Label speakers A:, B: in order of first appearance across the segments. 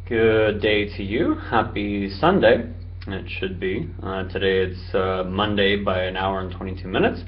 A: Good day to you. Happy Sunday. It should be. Today it's Monday by an hour and 22 minutes.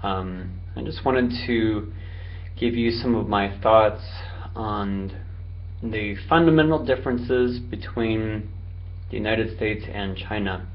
A: I just wanted to give you some of my thoughts on the fundamental differences between the United States and China.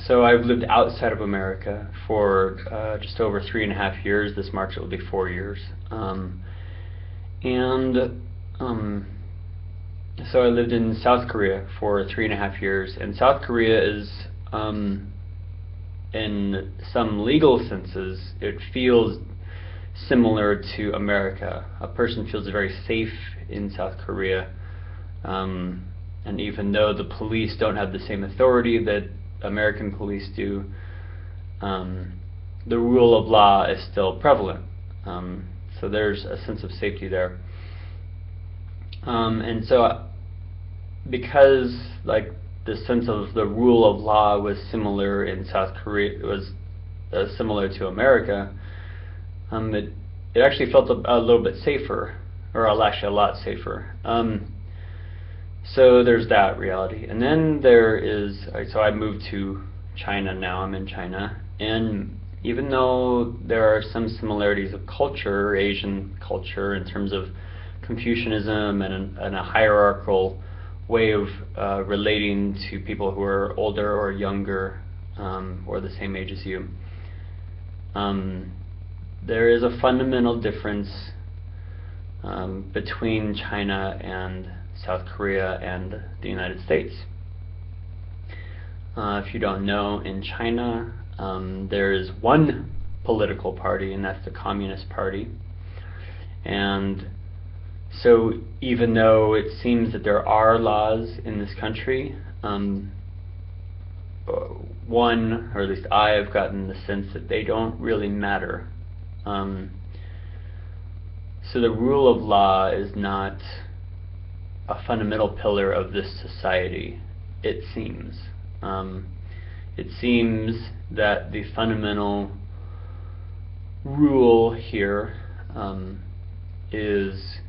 A: So I've lived outside of America for just over 3.5 years. This March it will be 4 years. So I lived in South Korea for 3.5 years, and South Korea is, in some legal senses, it feels similar to America. A person feels very safe in South Korea, and even though the police don't have the same authority that American police do, the rule of law is still prevalent. So there's a sense of safety there. And so because like the sense of the rule of law was similar in South Korea, it was similar to America, it actually felt a little bit safer, or actually a lot safer. So there's that reality. And then there is, so I moved to China now, I'm in China, and even though there are some similarities of culture, Asian culture, in terms of Confucianism and a hierarchical way of relating to people who are older or younger, or the same age as you, there is a fundamental difference between China and South Korea and the United States. If you don't know, in China there is one political party, and that's the Communist Party. And so even though it seems that there are laws in this country, one, or at least I have gotten the sense that they don't really matter. So the rule of law is not a fundamental pillar of this society, it seems. It seems that the fundamental rule here is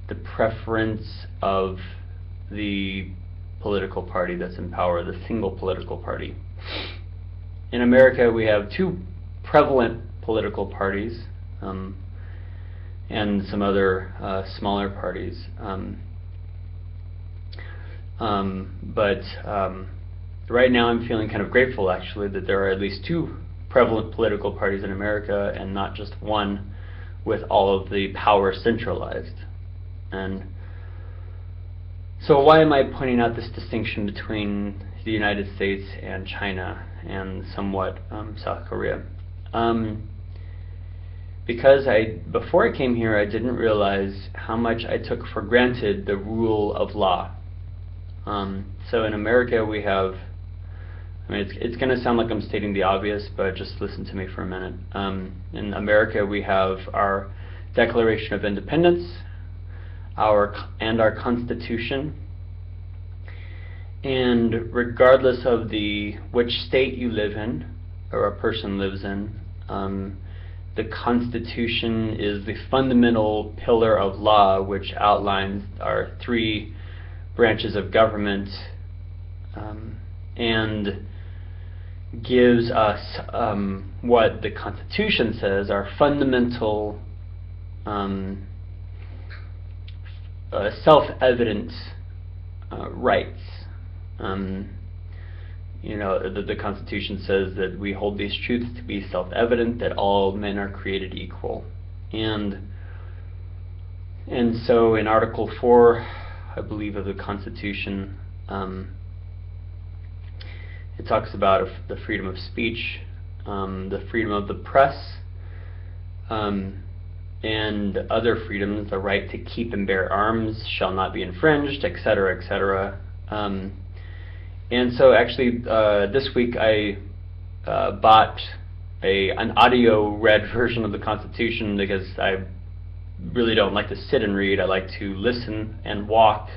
A: the preference of the political party that's in power, the single political party. In America we have two prevalent political parties, and some other smaller parties. But right now I'm feeling kind of grateful actually that there are at least two prevalent political parties in America and not just one with all of the power centralized. And so why am I pointing out this distinction between the United States and China and somewhat South Korea? Because before I came here I didn't realize how much I took for granted the rule of law. So in America we have, I mean it's going to sound like I'm stating the obvious, but just listen to me for a minute. In America we have our Declaration of Independence, our Constitution, and regardless of which state you live in or a person lives in, the Constitution is the fundamental pillar of law which outlines our three branches of government, and gives us what the Constitution says are fundamental self-evident rights. The Constitution says that we hold these truths to be self-evident, that all men are created equal. And so in Article 4, I believe, of the Constitution, it talks about the freedom of speech, the freedom of the press, and other freedoms. The right to keep and bear arms shall not be infringed, etc., etc. And so actually this week I bought an audio read version of the Constitution because I really don't like to sit and read. I like to listen and walk.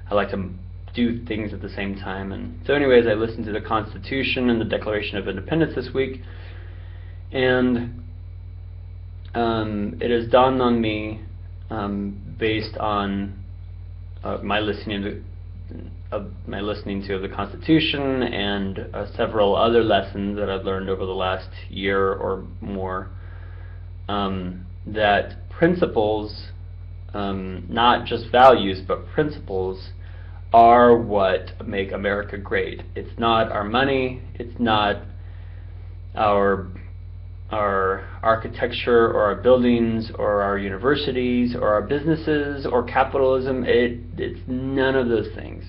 A: I like to do things at the same time. And so anyways, I listened to the Constitution and the Declaration of Independence this week, and it has dawned on me based on my listening to the Constitution and several other lessons that I've learned over the last year or more, that principles, not just values, but principles, are what make America great. It's not our money, it's not our architecture or our buildings or our universities or our businesses or capitalism. It's none of those things.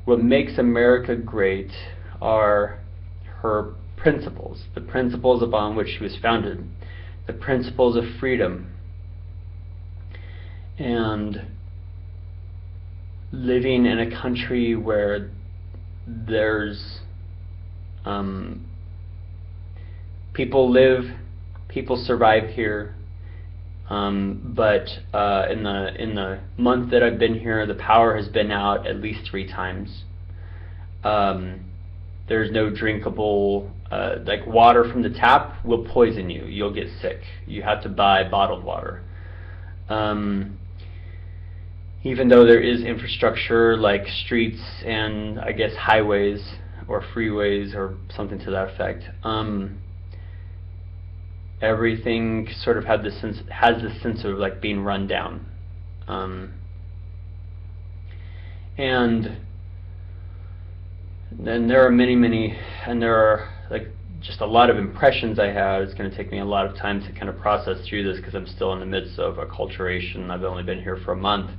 A: What makes America great are her principles, the principles upon which she was founded, the principles of freedom, and living in a country where there's people live, people survive here, but in the month that I've been here, the power has been out at least 3 times. There's no drinkable, like water from the tap will poison you. You'll get sick. You have to buy bottled water. Even though there is infrastructure like streets and I guess highways or freeways or something to that effect, everything sort of has this sense of like being run down, and then there are many, and there are like just a lot of impressions I have. It's going to take me a lot of time to kind of process through this because I'm still in the midst of acculturation. I've only been here for a month.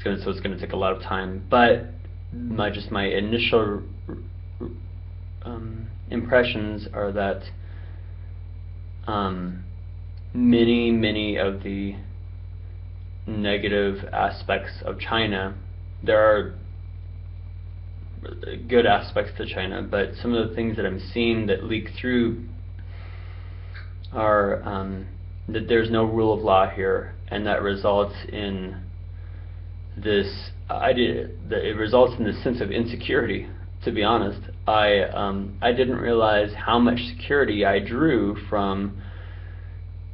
A: So it's going to take a lot of time. But my initial impressions are that many of the negative aspects of China, there are good aspects to China, but some of the things that I'm seeing that leak through are that there's no rule of law here, and that results in this idea that it results in this sense of insecurity. To be honest, I didn't realize how much security I drew from,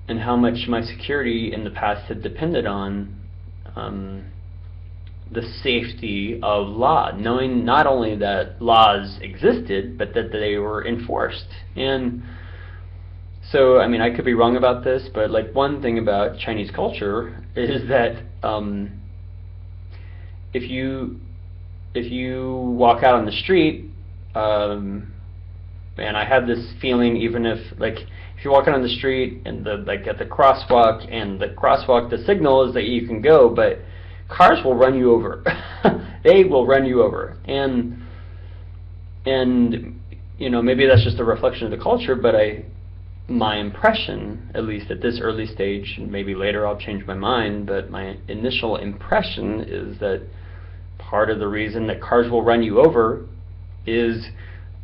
A: and how much my security in the past had depended on the safety of law, knowing not only that laws existed, but that they were enforced. And so, I mean, I could be wrong about this, but like one thing about Chinese culture is that if you walk out on the street, and I have this feeling, even if you're walking on the street and at the crosswalk, and the signal is that you can go, but cars will run you over. They will run you over, and you know, maybe that's just a reflection of the culture, but my impression, at least at this early stage, and maybe later I'll change my mind, but my initial impression is that part of the reason that cars will run you over is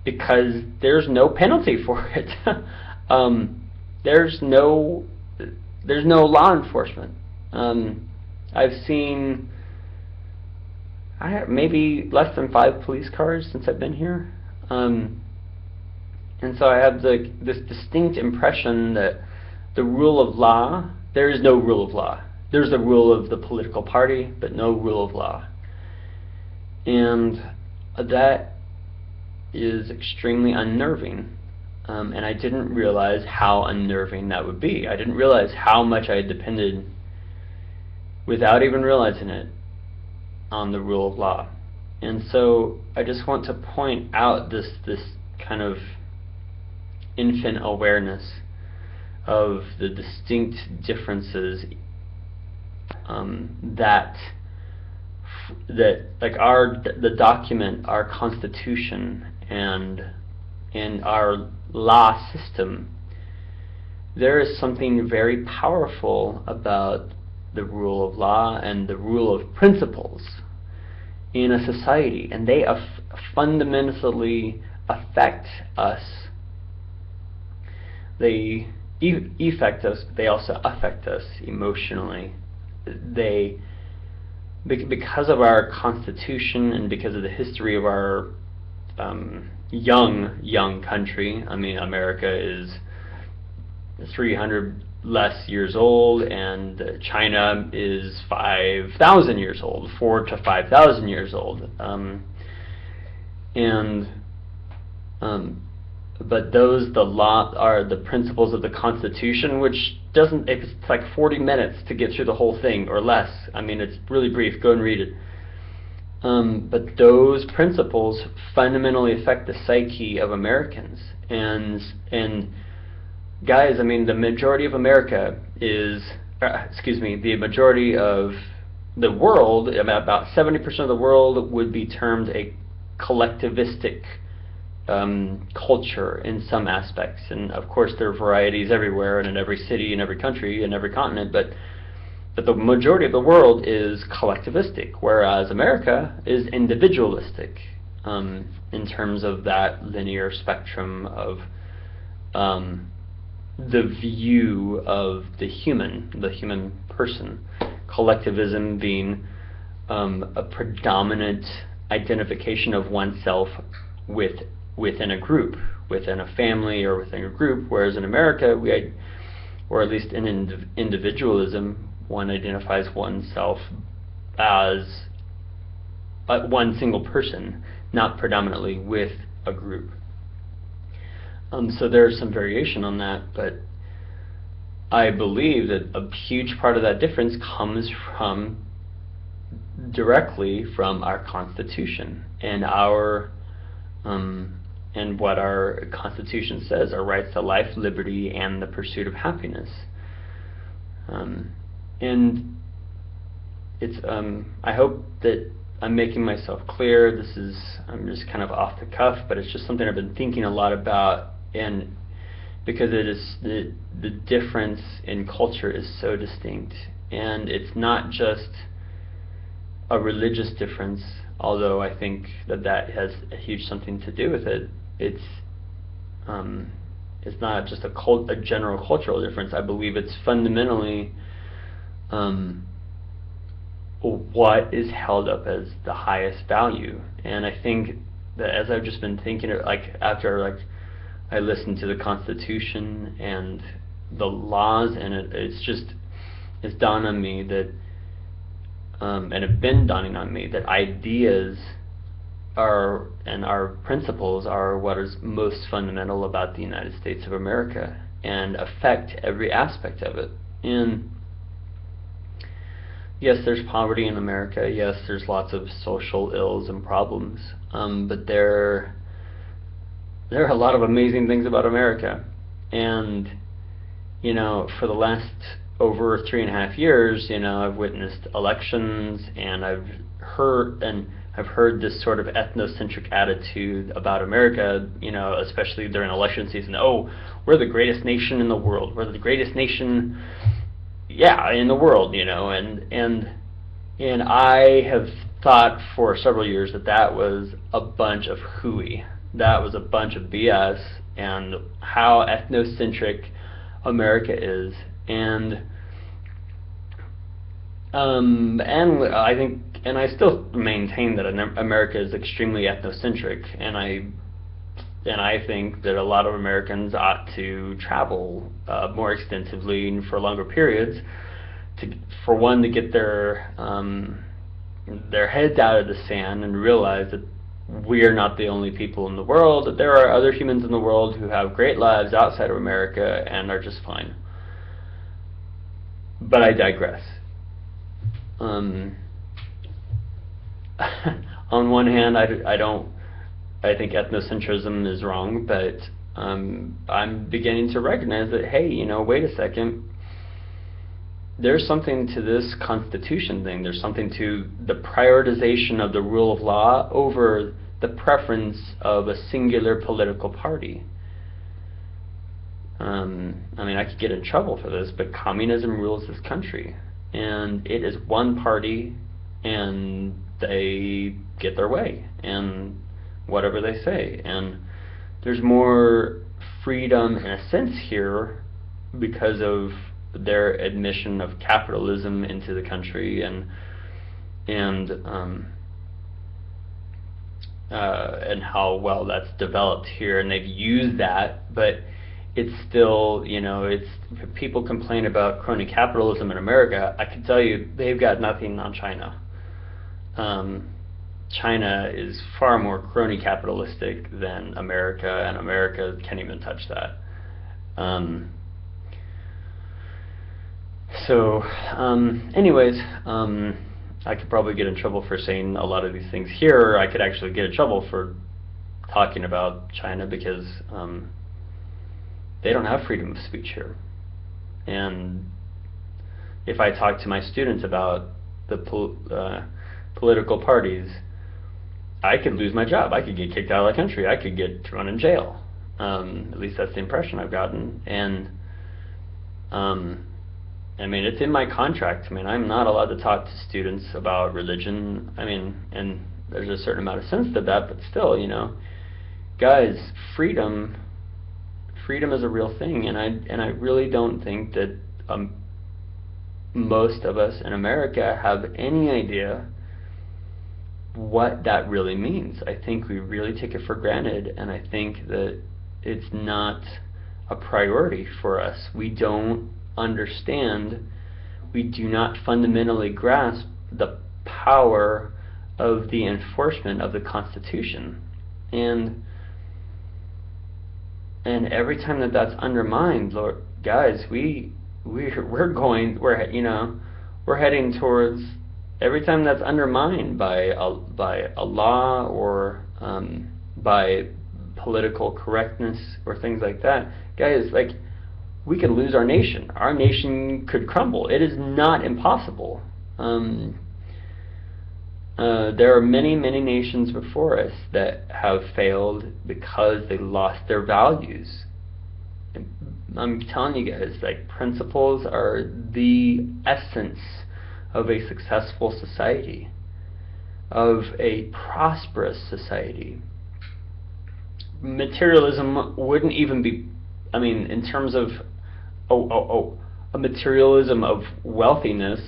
A: because there's no penalty for it. There's no law enforcement. I've seen maybe less than 5 police cars since I've been here, and so I have this distinct impression that the rule of law, there is no rule of law. There's the rule of the political party, but no rule of law. And that is extremely unnerving, and I didn't realize how unnerving that would be. I didn't realize how much I had depended, without even realizing it, on the rule of law. And so I just want to point out this kind of infant awareness of the distinct differences that like the document, our Constitution, and in our law system, there is something very powerful about the rule of law and the rule of principles in a society, and they fundamentally affect us. They affect us, but they also affect us emotionally. Because of our Constitution and because of the history of our young country. I mean, America is 300 less years old, and China is 5,000 years old, 4 to 5,000 years old, and but the law are the principles of the Constitution, which doesn't. It's like 40 minutes to get through the whole thing or less. I mean, it's really brief. Go and read it. But those principles fundamentally affect the psyche of Americans, and guys, I mean, the majority of America is, the majority of the world, about 70% of the world would be termed a collectivistic culture in some aspects. And of course there are varieties everywhere and in every city, in every country, in every continent, but the majority of the world is collectivistic, whereas America is individualistic in terms of that linear spectrum of the view of the human person. Collectivism being a predominant identification of oneself within a group, within a family, or within a group, whereas in America, or at least in individualism, one identifies oneself as one single person, not predominantly with a group. So there's some variation on that, but I believe that a huge part of that difference comes directly from our Constitution and and what our Constitution says: our rights to life, liberty, and the pursuit of happiness. And it's I hope that I'm making myself clear. I'm just kind of off the cuff, but it's just something I've been thinking a lot about, and because it is the difference in culture is so distinct, and it's not just a religious difference, although I think that has a huge something to do with it. It's not just a general cultural difference. I believe it's fundamentally what is held up as the highest value. And I think that as I've just been thinking, after I listened to the Constitution and the laws, and it's dawned on me that, and have been dawning on me, that ideas and our principles are what is most fundamental about the United States of America and affect every aspect of it. And yes, there's poverty in America. Yes, there's lots of social ills and problems. But there are a lot of amazing things about America. And, for the last over 3.5 years, I've witnessed elections, and I've heard this sort of ethnocentric attitude about America, especially during election season. Oh, we're the greatest nation in the world. We're the greatest nation, in the world, and I have thought for several years that was a bunch of hooey. That was a bunch of BS, and how ethnocentric America is, and I think, and I still maintain that America is extremely ethnocentric, and I think that a lot of Americans ought to travel more extensively and for longer periods, to get their heads out of the sand and realize that we are not the only people in the world, that there are other humans in the world who have great lives outside of America and are just fine. But I digress. On one hand, I think ethnocentrism is wrong, but I'm beginning to recognize that, hey, wait a second. There's something to this Constitution thing. There's something to the prioritization of the rule of law over the preference of a singular political party. I could get in trouble for this, but communism rules this country, and it is one party, and they get their way, and whatever they say. And there's more freedom in a sense here because of their admission of capitalism into the country, and how well that's developed here, and they've used that. But it's still, people complain about crony capitalism in America. I can tell you they've got nothing on China. China is far more crony capitalistic than America, and America can't even touch that. Anyways, I could probably get in trouble for saying a lot of these things here, or I could actually get in trouble for talking about China because they don't have freedom of speech here. And if I talk to my students about the political parties, I could lose my job. I could get kicked out of the country. I could get thrown in jail. At least that's the impression I've gotten. And I mean, it's in my contract. I mean, I'm not allowed to talk to students about religion. I mean, and there's a certain amount of sense to that, but still, guys, freedom is a real thing, and I really don't think that most of us in America have any idea what that really means. I think we really take it for granted, and I think that it's not a priority for us. We don't understand, we do not fundamentally grasp the power of the enforcement of the Constitution. And every time that that's undermined, Lord, guys, we're heading towards, every time that's undermined by a law or by political correctness or things like that, guys, like, we could lose our nation. Our nation could crumble. It is not impossible. There are many, many nations before us that have failed because they lost their values. I'm telling you guys, like, principles are the essence of a successful society, of a prosperous society. Materialism wouldn't even be, I mean, in terms of a materialism of wealthiness,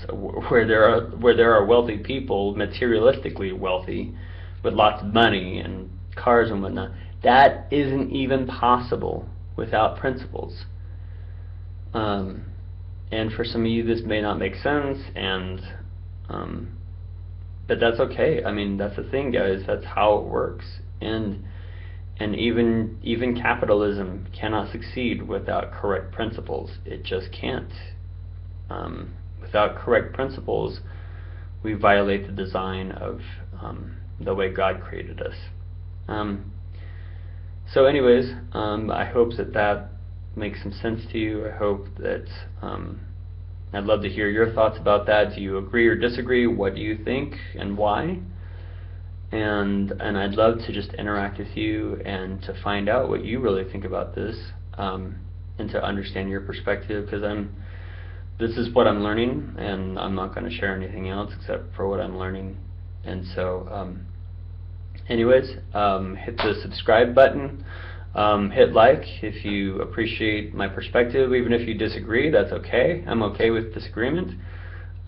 A: where there are wealthy people, materialistically wealthy, with lots of money and cars and whatnot, that isn't even possible without principles. And for some of you, this may not make sense, but that's okay. I mean, that's the thing, guys. That's how it works. And even capitalism cannot succeed without correct principles. It just can't. Without correct principles, we violate the design of the way God created us. So anyways, I hope that makes some sense to you. I hope that I'd love to hear your thoughts about that. Do you agree or disagree? What do you think and why? And I'd love to just interact with you and to find out what you really think about this, and to understand your perspective, because this is what I'm learning, and I'm not going to share anything else except for what I'm learning. And so anyways, hit the subscribe button, hit like if you appreciate my perspective. Even if you disagree, that's okay. I'm okay with disagreement.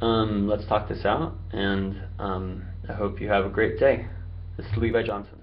A: Let's talk this out, and I hope you have a great day. This is Levi Johnson.